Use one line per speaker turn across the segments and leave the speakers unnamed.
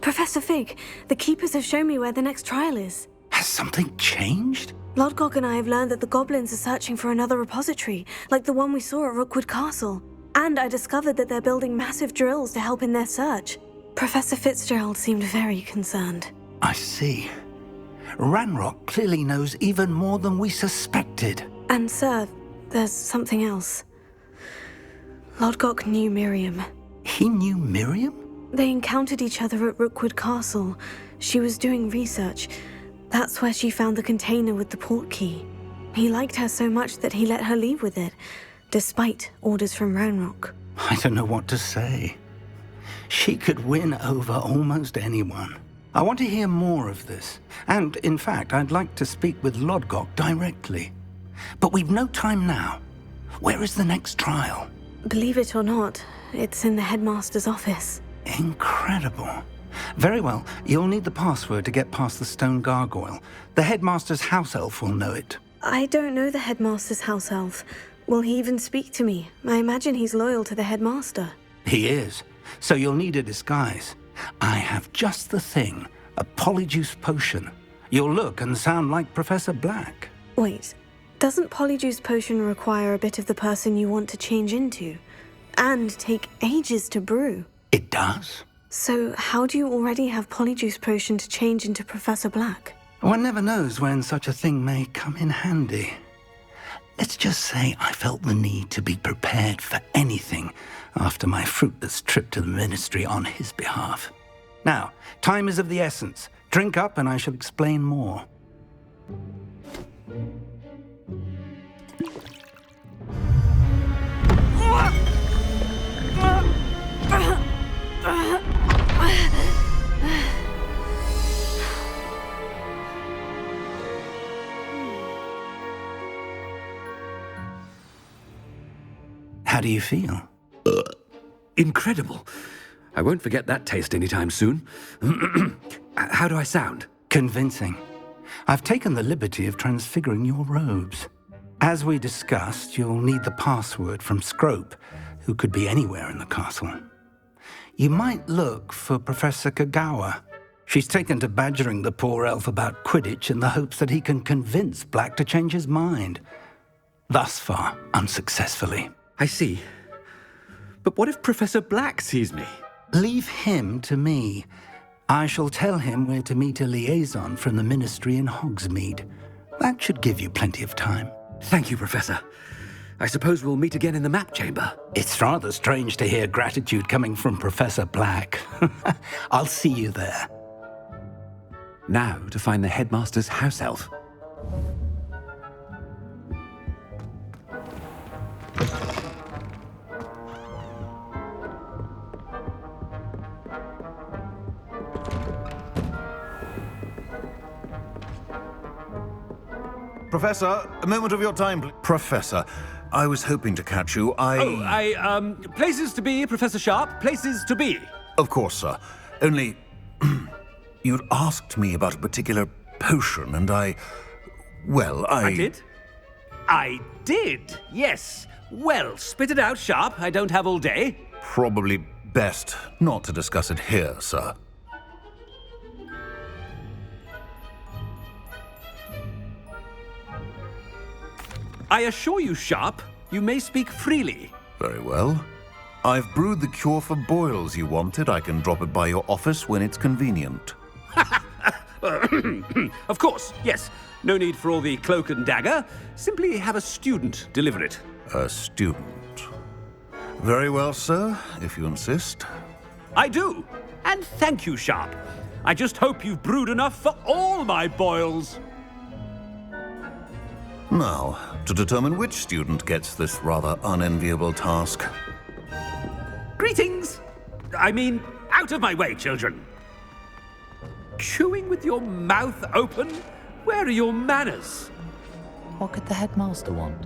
Professor Fig, the Keepers have shown me where the next trial is.
Has something changed?
Lodgok and I have learned that the goblins are searching for another repository, like the one we saw at Rookwood Castle. And I discovered that they're building massive drills to help in their search. Professor Fitzgerald seemed very concerned.
I see. Ranrock clearly knows even more than we suspected.
And sir, there's something else. Lodgok knew Miriam.
He knew Miriam?
They encountered each other at Rookwood Castle. She was doing research. That's where she found the container with the port key. He liked her so much that he let her leave with it, despite orders from Ranrock.
I don't know what to say. She could win over almost anyone. I want to hear more of this. And, in fact, I'd like to speak with Lodgok directly. But we've no time now. Where is the next trial?
Believe it or not, it's in the headmaster's office.
Incredible. Very well, you'll need the password to get past the stone gargoyle. The headmaster's house elf will know it.
I don't know the headmaster's house elf. Will he even speak to me? I imagine he's loyal to the headmaster.
He is. So you'll need a disguise. I have just the thing. A polyjuice potion. You'll look and sound like Professor Black.
Wait, doesn't polyjuice potion require a bit of the person you want to change into? And take ages to brew?
It does.
So how do you already have polyjuice potion to change into Professor Black?
One never knows when such a thing may come in handy. Let's just say I felt the need to be prepared for anything after my fruitless trip to the ministry on his behalf. Now, time is of the essence. Drink up and I shall explain more. How do you feel?
Incredible. I won't forget that taste anytime soon. How do I sound?
Convincing. I've taken the liberty of transfiguring your robes. As we discussed, you'll need the password from Scrope, who could be anywhere in the castle. You might look for Professor Kagawa. She's taken to badgering the poor elf about Quidditch in the hopes that he can convince Black to change his mind. Thus far, unsuccessfully.
I see. But what if Professor Black sees me?
Leave him to me. I shall tell him where to meet a liaison from the ministry in Hogsmeade. That should give you plenty of time.
Thank you, Professor. I suppose we'll meet again in the map chamber.
It's rather strange to hear gratitude coming from Professor Black. I'll see you there.
Now to find the headmaster's house elf.
Professor, a moment of your time, please. Professor, I was hoping to catch you.
Places to be, Professor Sharp. Places to be.
Of course, sir. Only, you'd asked me about a particular potion, and I
did? I did, yes. Well, spit it out, Sharp. I don't have all day.
Probably best not to discuss it here, sir.
I assure you, Sharp, you may speak freely.
Very well. I've brewed the cure for boils you wanted. I can drop it by your office when it's convenient.
Of course, yes. No need for all the cloak and dagger. Simply have a student deliver it.
A student. Very well, sir, if you insist.
I do. And thank you, Sharp. I just hope you've brewed enough for all my boils.
Now, to determine which student gets this rather unenviable task.
Greetings! I mean, out of my way, children. Chewing with your mouth open? Where are your manners?
What could the headmaster want?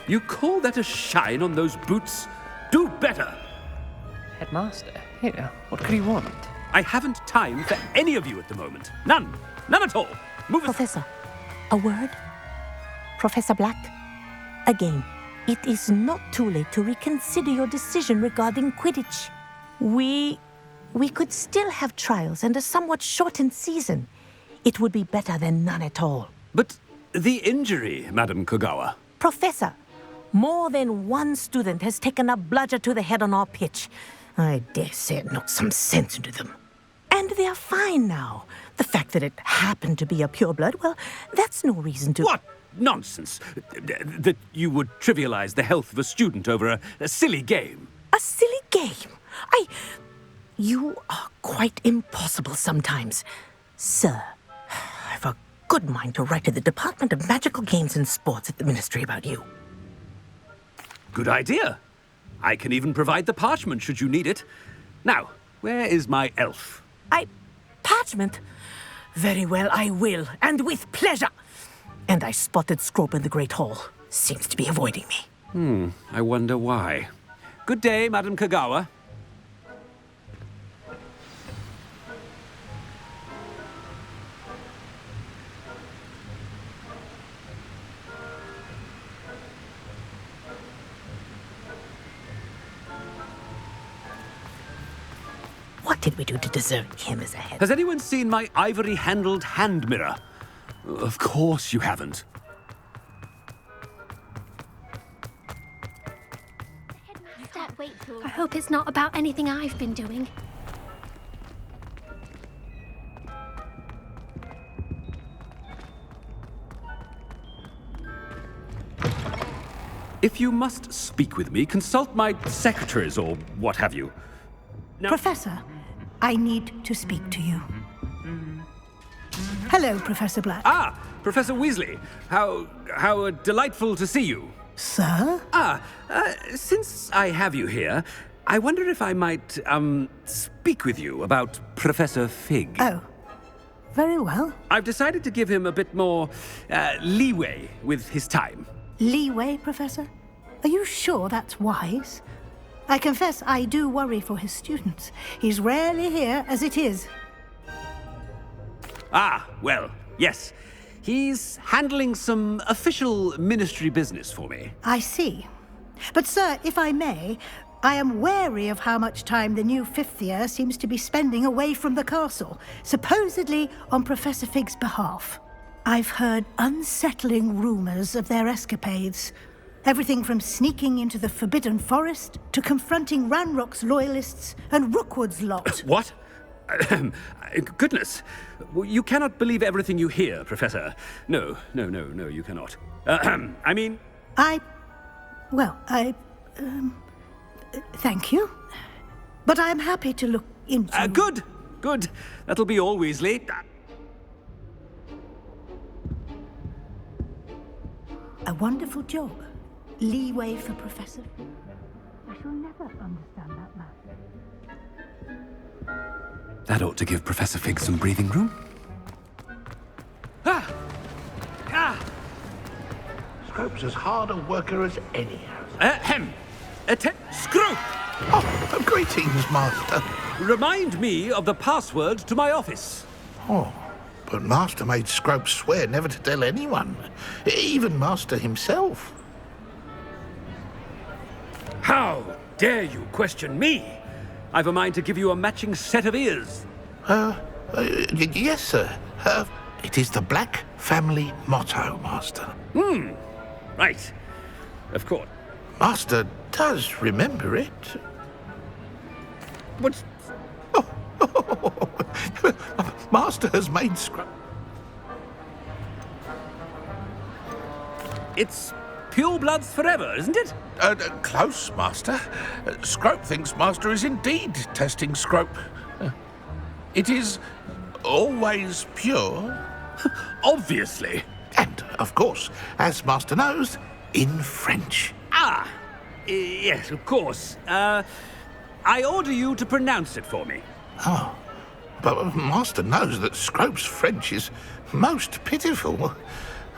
You call that a shine on those boots? Do better!
Headmaster? Here, what could he want?
I haven't time for any of you at the moment. None. None at all. Move it.
Professor, A word? Professor Black? Again, it is not too late to reconsider your decision regarding Quidditch. We could still have trials and a somewhat shortened season. It would be better than none at all.
But the injury, Madam Kogawa.
Professor, more than one student has taken a bludger to the head on our pitch. I dare say it knocked some sense into them. And they are fine now. The fact that it happened to be a pureblood, well, that's no reason to...
What nonsense! That you would trivialize the health of a student over a silly game.
A silly game? You are quite impossible sometimes. Sir, I've a good mind to write to the Department of Magical Games and Sports at the Ministry about you.
Good idea. I can even provide the parchment should you need it. Now, where is my elf?
Parchment? Very well, I will, and with pleasure. And I spotted Scrope in the Great Hall. Seems to be avoiding me.
I wonder why. Good day, Madam Kogawa.
What did we do to deserve him as a head?
Has anyone seen my ivory-handled hand mirror? Of course you haven't.
I hope it's not about anything I've been doing.
If you must speak with me, consult my secretaries or what have you. Now,
Professor, I need to speak to you. Hello, Professor Black.
Ah, Professor Weasley. How delightful to see you.
Sir?
Since I have you here, I wonder if I might, speak with you about Professor Fig.
Oh, very well.
I've decided to give him a bit more, leeway with his time.
Leeway, Professor? Are you sure that's wise? I confess I do worry for his students. He's rarely here as it is.
Ah, well, yes. He's handling some official ministry business for me.
I see. But, sir, if I may, I am wary of how much time the new fifth year seems to be spending away from the castle, supposedly on Professor Fig's behalf. I've heard unsettling rumors of their escapades. Everything from sneaking into the Forbidden Forest to confronting Ranrock's loyalists and Rookwood's lot.
What? Goodness. You cannot believe everything you hear, Professor. No, you cannot. I mean...
Thank you. But I'm happy to look into...
Good. That'll be all, Weasley.
A wonderful job. Leeway for Professor. I shall never understand that man.
That ought to give Professor Fig some breathing room.
Scrope's as hard a worker as any.
Scrope!
Oh, greetings, Master.
Remind me of the password to my office.
Oh, but Master made Scrope swear never to tell anyone, even Master himself.
How dare you question me? I've a mind to give you a matching set of ears.
Yes, sir. It is the Black family motto, Master.
Right. Of course.
Master does remember it.
What's...
Master has made Scrope...
It's purebloods forever, isn't it?
Close, Master. Scrope thinks Master is indeed testing Scrope. It is always pure.
Obviously.
And, of course, as Master knows, in French.
Yes, of course. I order you to pronounce it for me.
Oh, but Master knows that Scrope's French is most pitiful.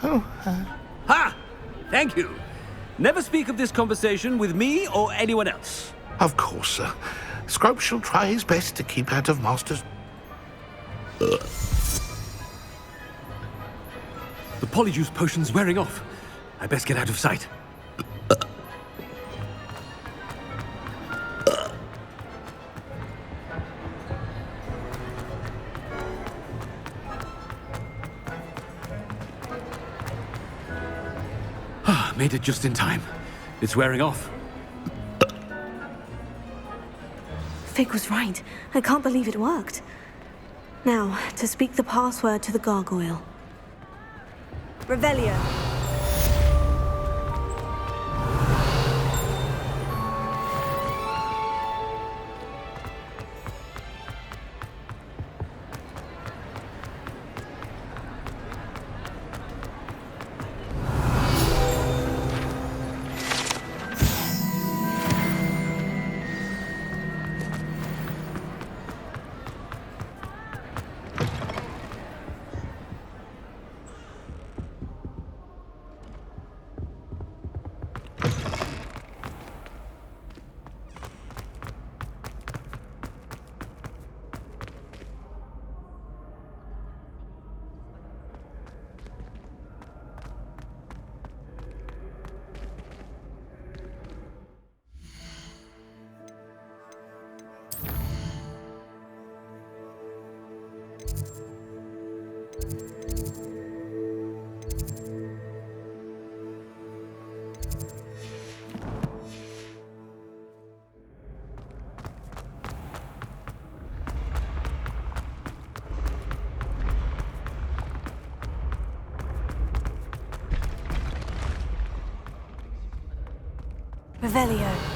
Ha! Thank you. Never speak of this conversation with me or anyone else.
Of course, sir. Scrope shall try his best to keep out of Master's...
The polyjuice potion's wearing off. I best get out of sight. Made it just in time. It's wearing off.
Fig was right. I can't believe it worked. Now, to speak the password to the gargoyle. Revelio. Revelio.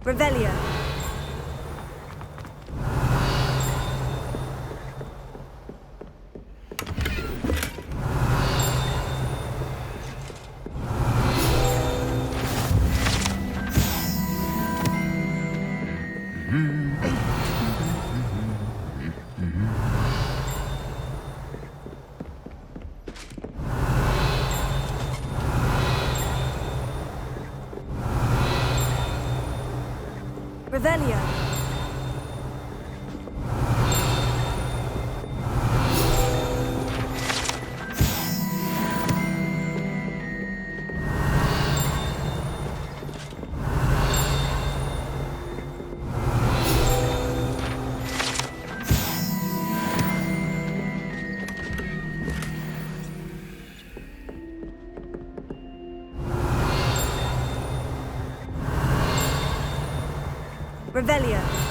Revelio. Revelio. Revelio.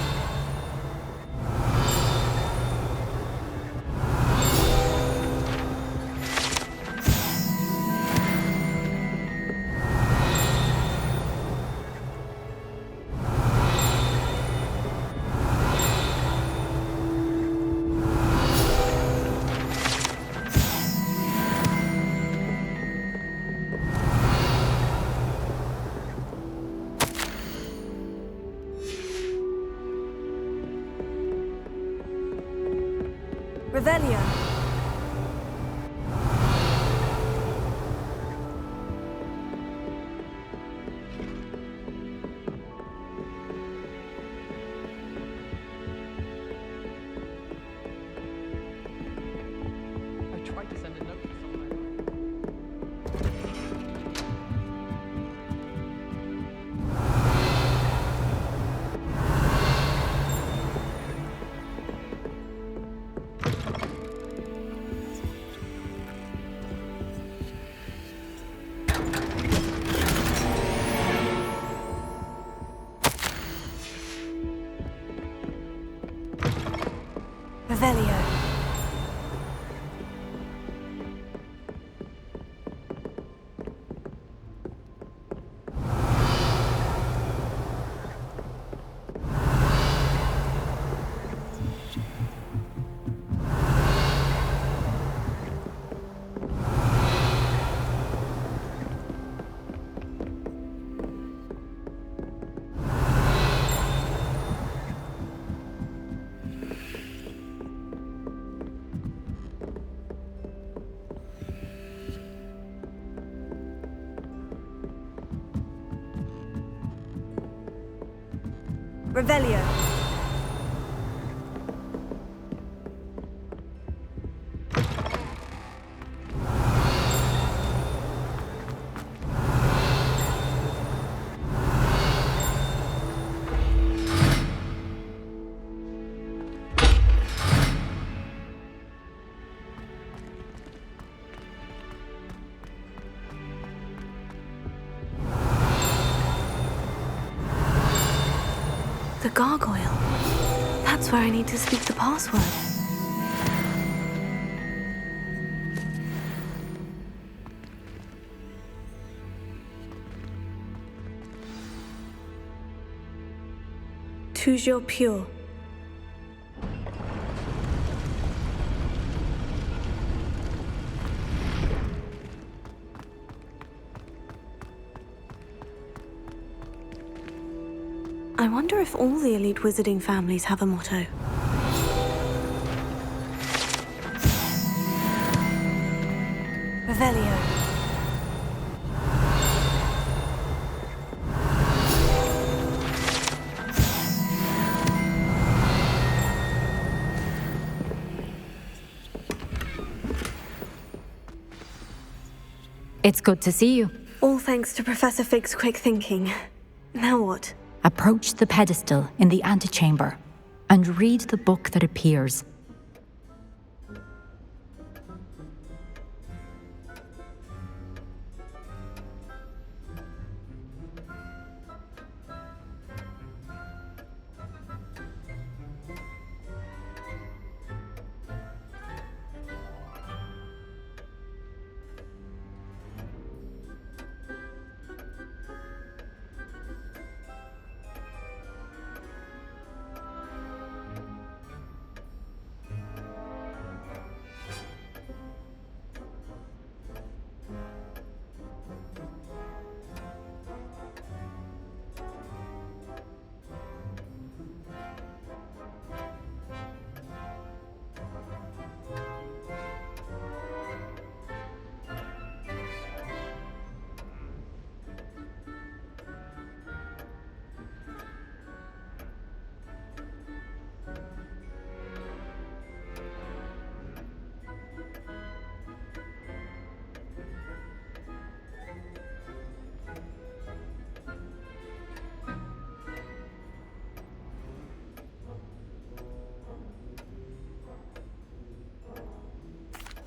Revelio.
I tried to send a note to someone.
Revelio. Revelio. The gargoyle. That's where I need to speak the password. Toujours pure. I wonder if all the elite wizarding families have a motto. Revelio.
It's good to see you.
All thanks to Professor Fig's quick thinking. Now what?
Approach the pedestal in the antechamber and read the book that appears.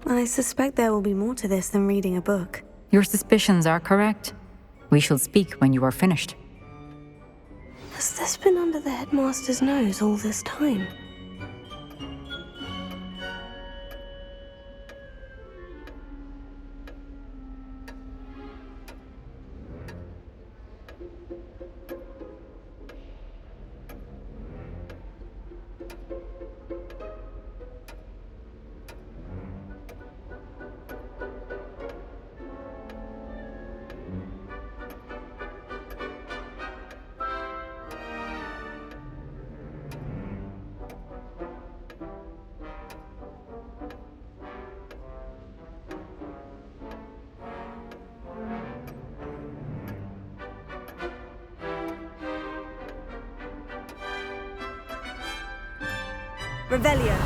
I suspect there will be more to this than reading a book. Your suspicions are correct. We shall speak when you are finished.
Has this been under the headmaster's nose all this time? Revelio.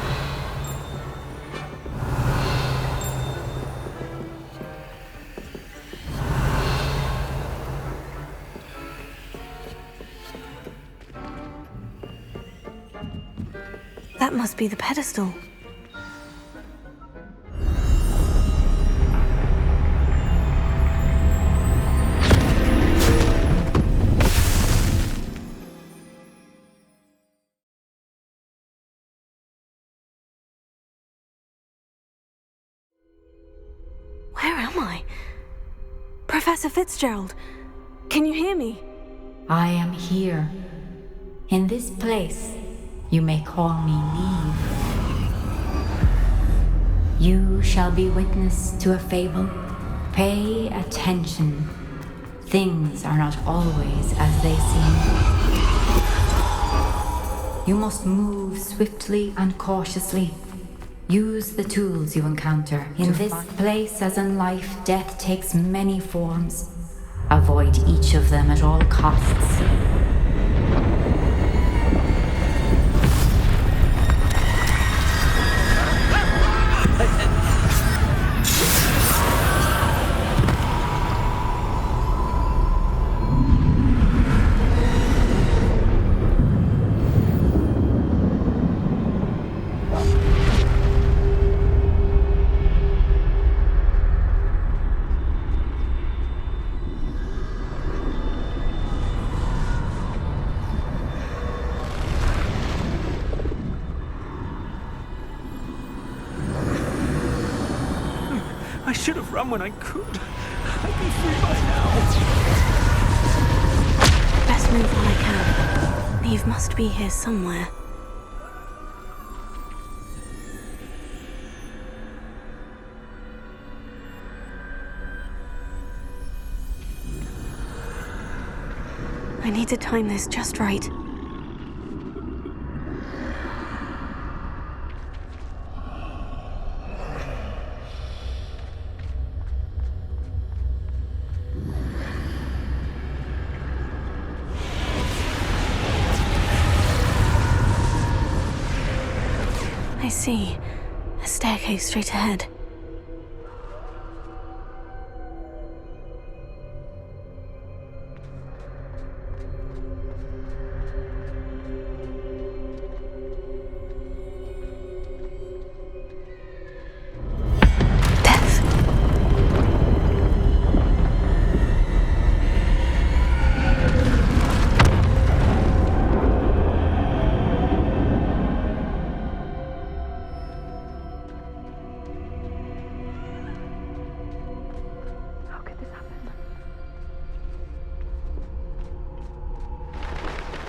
That must be the pedestal. Where am I? Professor Fitzgerald, can you hear me?
I am here. In this place, you may call me Neve. You shall be witness to a fable. Pay attention. Things are not always as they seem. You must move swiftly and cautiously. Use the tools you encounter. In this place, as in life, death takes many forms. Avoid each of them at all costs.
I should have run when I could. I'd be free by now.
Best move while I can. Neve must be here somewhere. I need to time this just right. I see. A staircase straight ahead.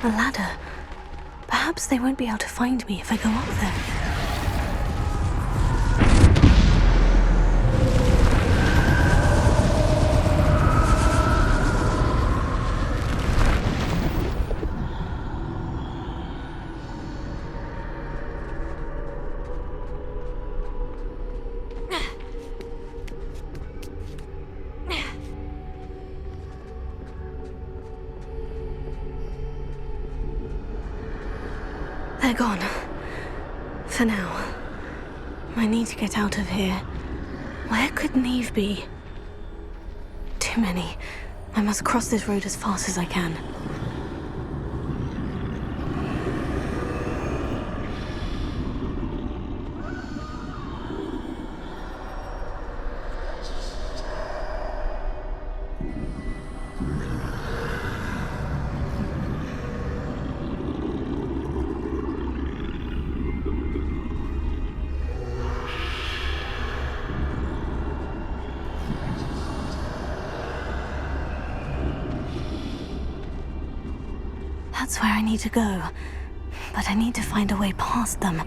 A ladder. Perhaps they won't be able to find me if I go up there. They're gone. For now. I need to get out of here. Where could Neve be? Too many. I must cross this road as fast as I can. That's where I need to go, but I need to find a way past them.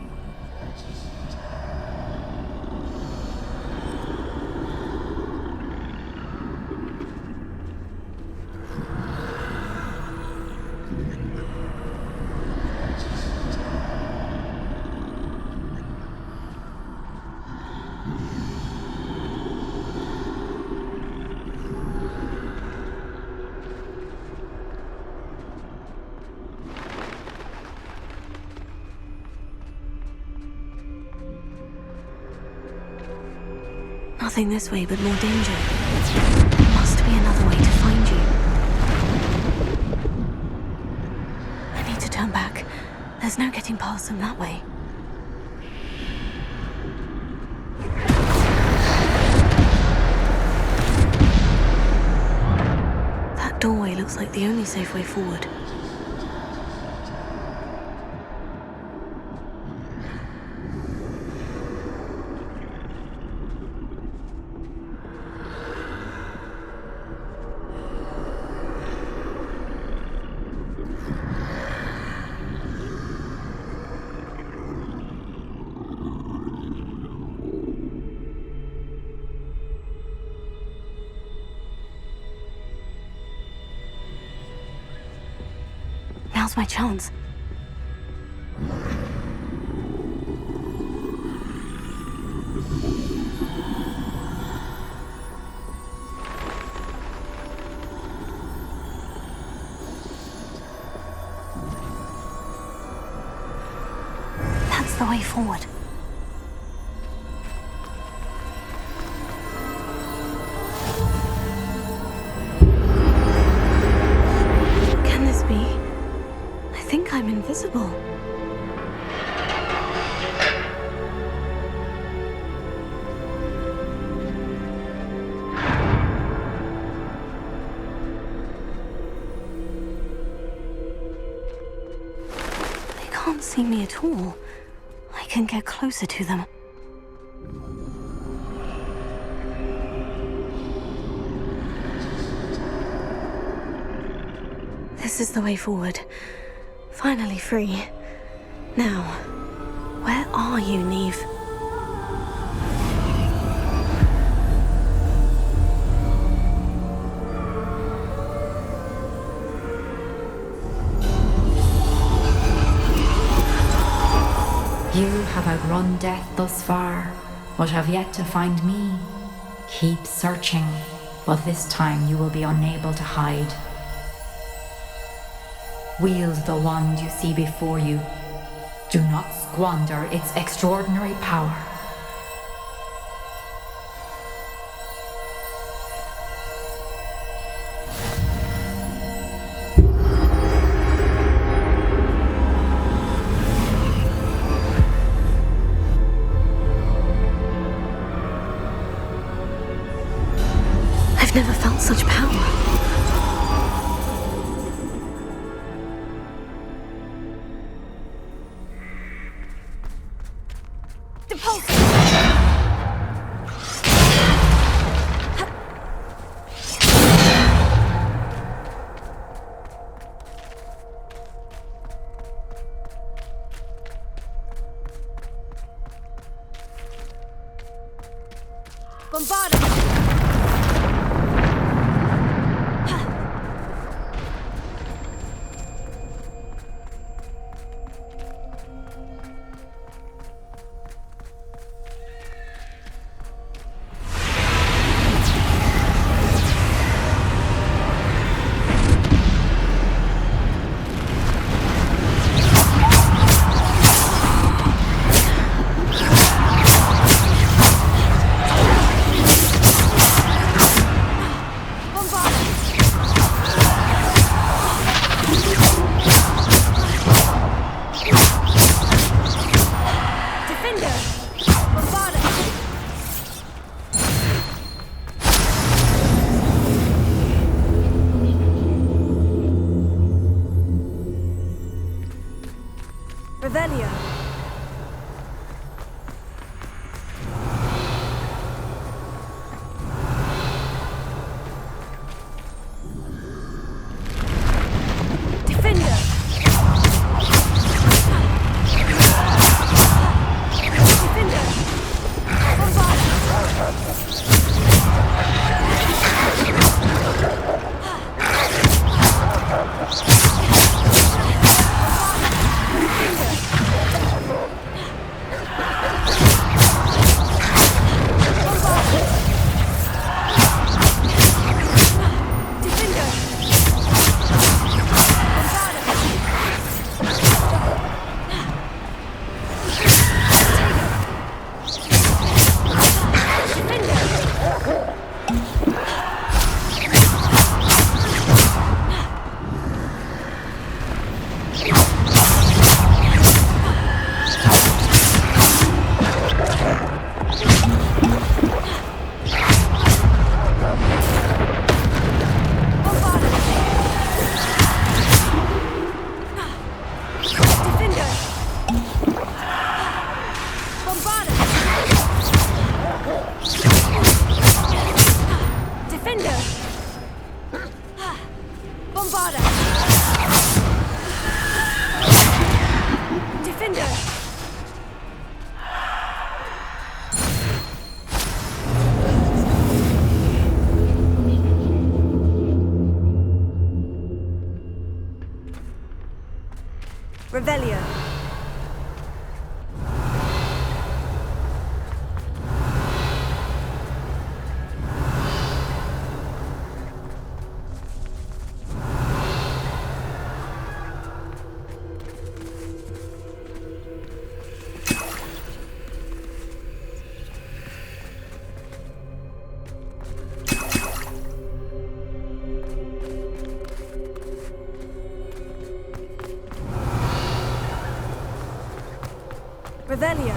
Nothing this way, but more danger. There must be another way to find you. I need to turn back. There's no getting past them that way. That doorway looks like the only safe way forward. Now's my chance. That's the way forward. Can this be? I think I'm invisible. They can't see me at all. I can get closer to them. This is the way forward. Finally free. Now, where are you, Neve?
You have outrun death thus far, but have yet to find me. Keep searching, but this time you will be unable to hide. Wield the wand you see before you. Do not squander its extraordinary power.
I've never felt such power. Revelio. Defender. Defender. Bombard. Revelio.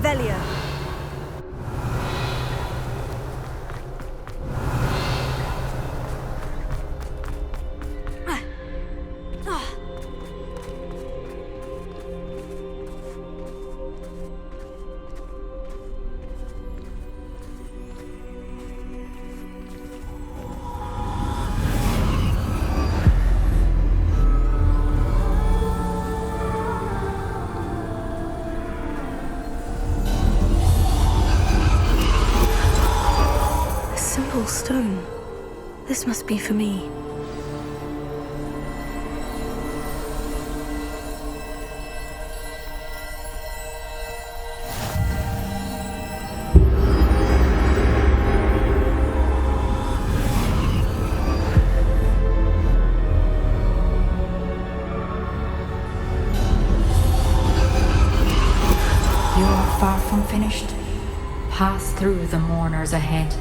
Revelio. Stone. This must be for me.
far from finished. Pass through the mourners ahead.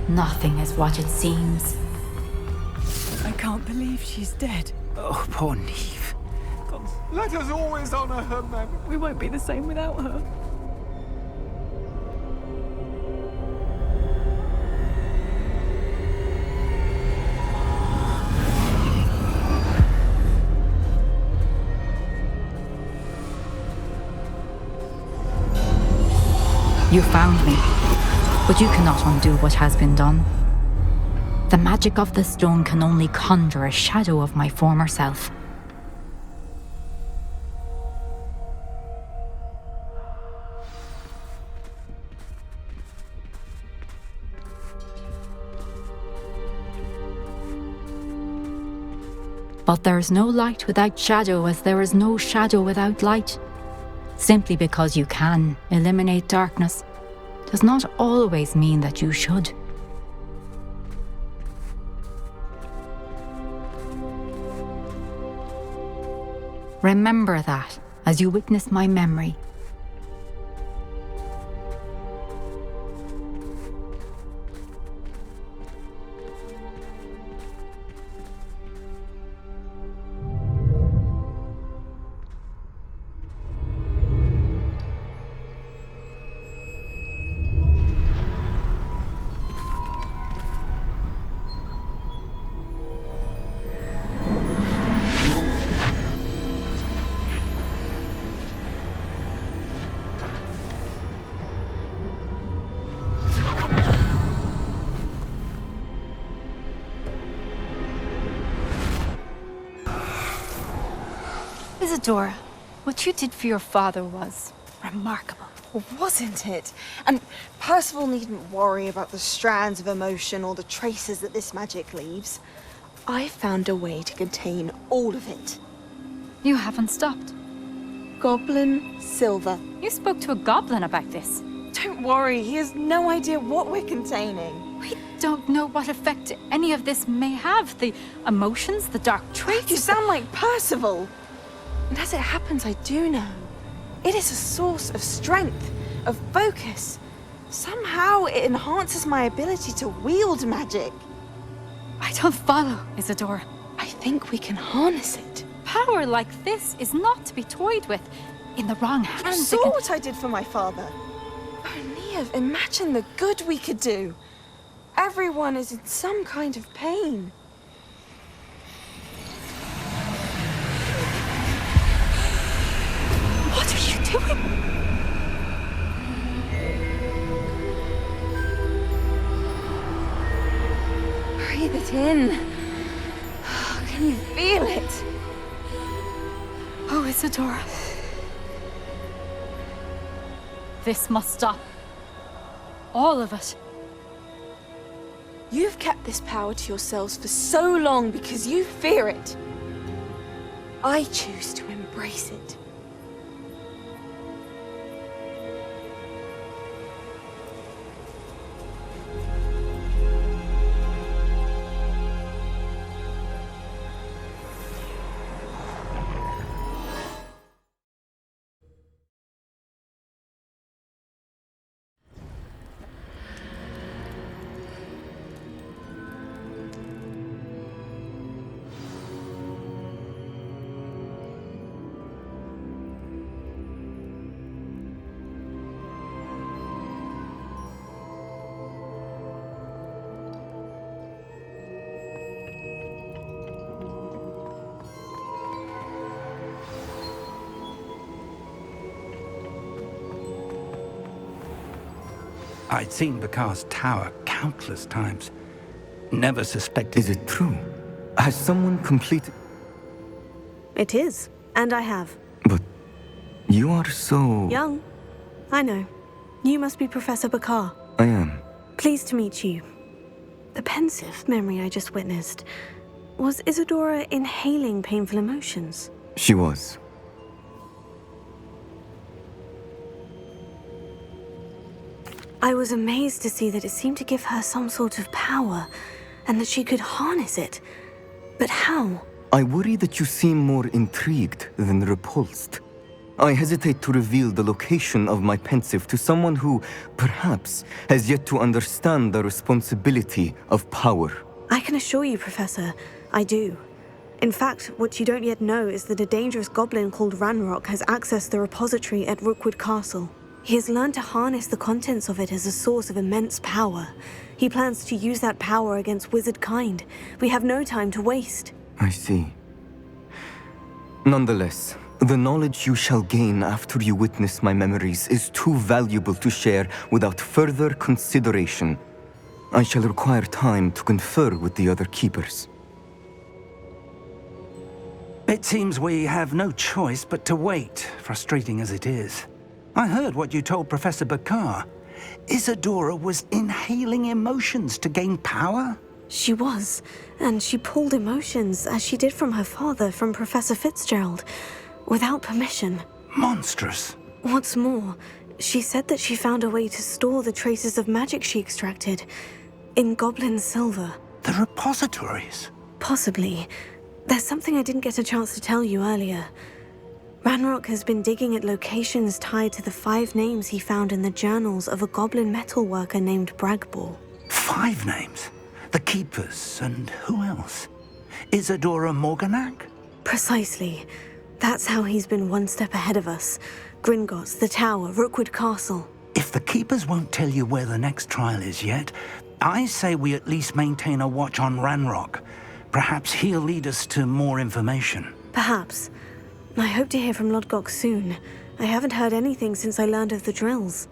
Nothing is what it seems.
I can't believe she's dead.
Oh, poor Neve.
Let us always honor her memory. We won't be the same without her.
You found me, but you cannot undo what has been done. The magic of the stone can only conjure a shadow of my former self. But there is no light without shadow, as there is no shadow without light. Simply because you can eliminate darkness does not always mean that you should. Remember that as you witness my memory.
Isadora, what you did for your father was remarkable.
Well, wasn't it? And Percival needn't worry about the strands of emotion or the traces that this magic leaves. I found a way to contain all of it.
You haven't stopped.
Goblin Silver.
You spoke to a goblin about this.
Don't worry, he has no idea what we're containing.
We don't know what effect any of this may have. The emotions, the dark traits.
You sound like Percival. And as it happens, I do know. It is a source of strength, of focus. Somehow it enhances my ability to wield magic.
I don't follow, Isadora.
I think we can harness it.
Power like this is not to be toyed with. In the wrong hands.
You saw what I did for my father. Oh, Neve, imagine the good we could do. Everyone is in some kind of pain.
What are you doing?
Breathe it in. Can you feel it?
Oh, Isadora. This must stop. All of it.
You've kept this power to yourselves for so long because you fear it. I choose to embrace it.
I'd seen Bakar's tower countless times. Never suspected...
Is it true? Has someone completed...
It is, and I have.
But you are so...
Young. I know. You must be Professor Bakar.
I am.
Pleased to meet you. The pensive memory I just witnessed. Was Isadora inhaling painful emotions?
She was.
I was amazed to see that it seemed to give her some sort of power, and that she could harness it. But how?
I worry that you seem more intrigued than repulsed. I hesitate to reveal the location of my pensive to someone who, perhaps, has yet to understand the responsibility of power.
I can assure you, Professor, I do. In fact, what you don't yet know is that a dangerous goblin called Ranrock has accessed the repository at Rookwood Castle. He has learned to harness the contents of it as a source of immense power. He plans to use that power against wizard kind. We have no time to waste.
I see. Nonetheless, the knowledge you shall gain after you witness my memories is too valuable to share without further consideration. I shall require time to confer with the other keepers.
It seems we have no choice but to wait, frustrating as it is. I heard what you told Professor Bakar. Isadora was inhaling emotions to gain power?
She was, and she pulled emotions, as she did from her father, from Professor Fitzgerald, without permission.
Monstrous.
What's more, she said that she found a way to store the traces of magic she extracted in goblin silver.
The repositories?
Possibly. There's something I didn't get a chance to tell you earlier. Ranrock has been digging at locations tied to the 5 names he found in the journals of a goblin metalworker named Bragball.
5 names? The Keepers, and who else? Isadora Morganac?
Precisely. That's how he's been one step ahead of us. Gringotts, the Tower, Rookwood Castle.
If the Keepers won't tell you where the next trial is yet, I say we at least maintain a watch on Ranrock. Perhaps he'll lead us to more information.
Perhaps. I hope to hear from Lodgok soon. I haven't heard anything since I learned of the drills.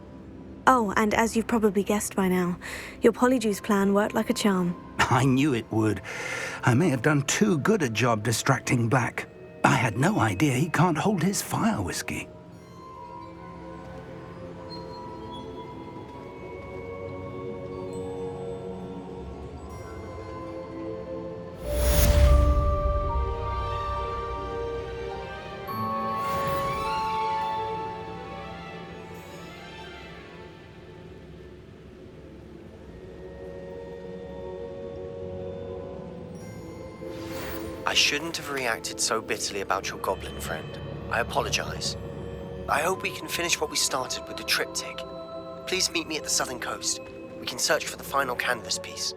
Oh, and as you've probably guessed by now, your Polyjuice plan worked like a charm.
I knew it would. I may have done too good a job distracting Black. I had no idea he can't hold his fire whiskey.
I shouldn't have reacted so bitterly about your goblin friend. I apologize. I hope we can finish what we started with the triptych. Please meet me at the southern coast. We can search for the final canvas piece.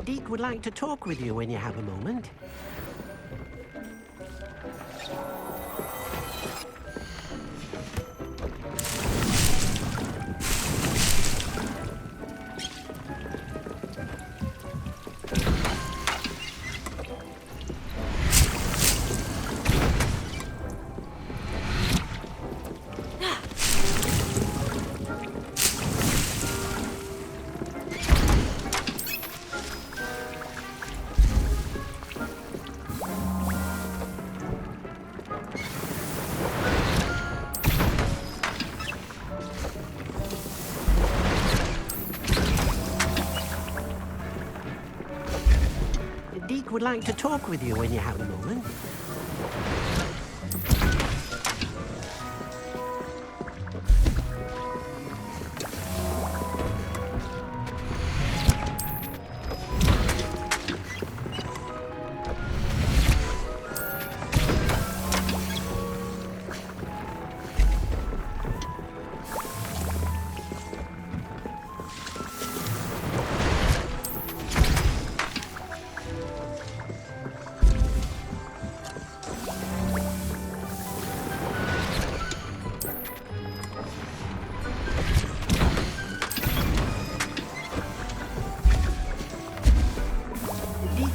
Deek would like to talk with you when you have a moment. would like to talk with you when you have a moment.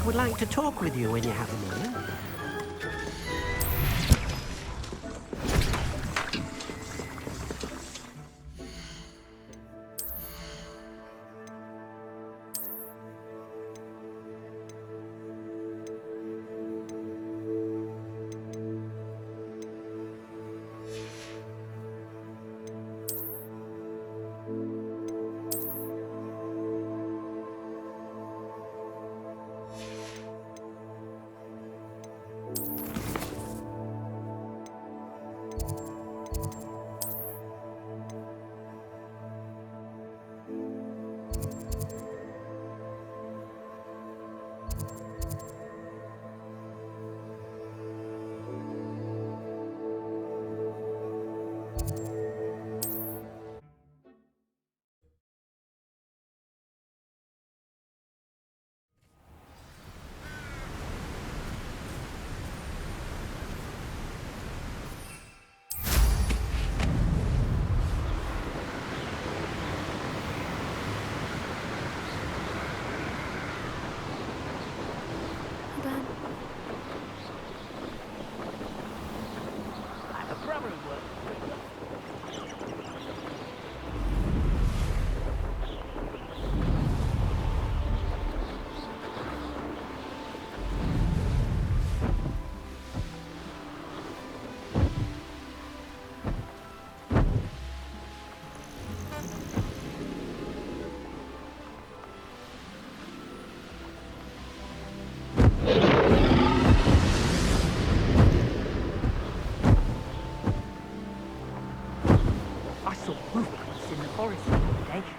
Would like to talk with you when you have a moment.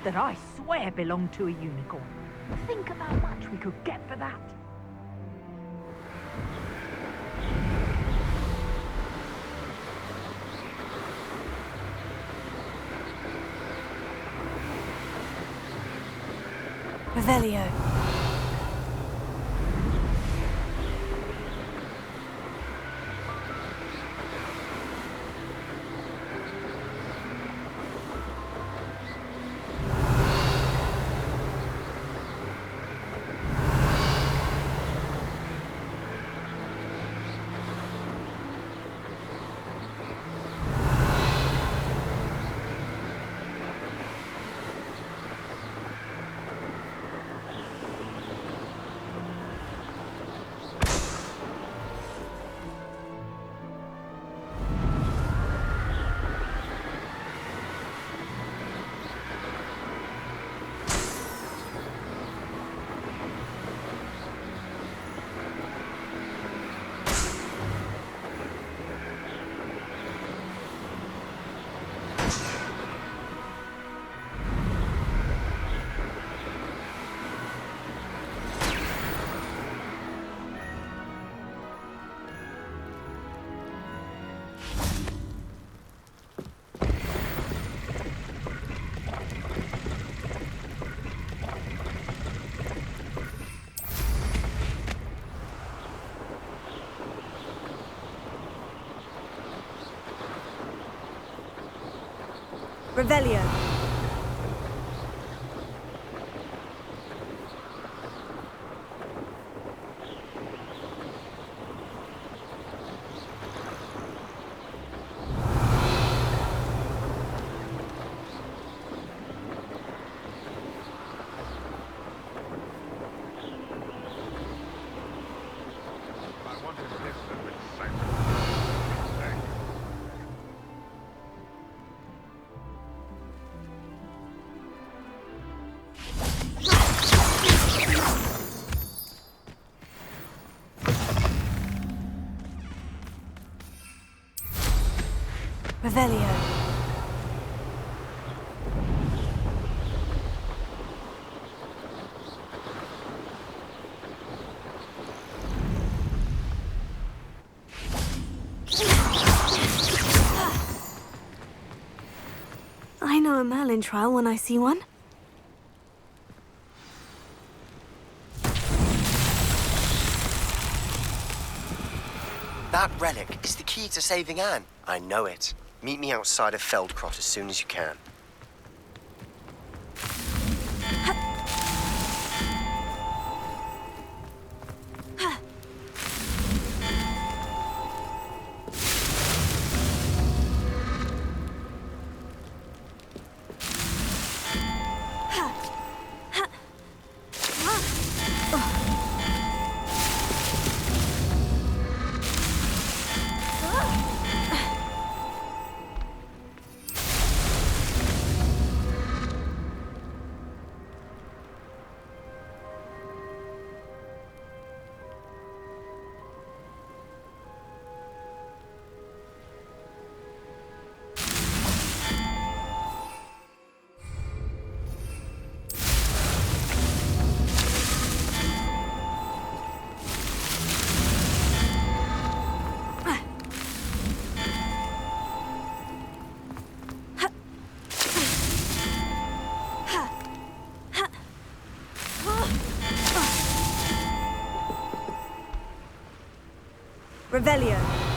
That I swear belonged to a unicorn. Think of how much we could get for that.
Revelio. Revelio. Revelio. I know a Merlin trial when I see one.
That relic is the key to saving Anne. I know it. Meet me outside of Feldcrot as soon as you can. Revelio.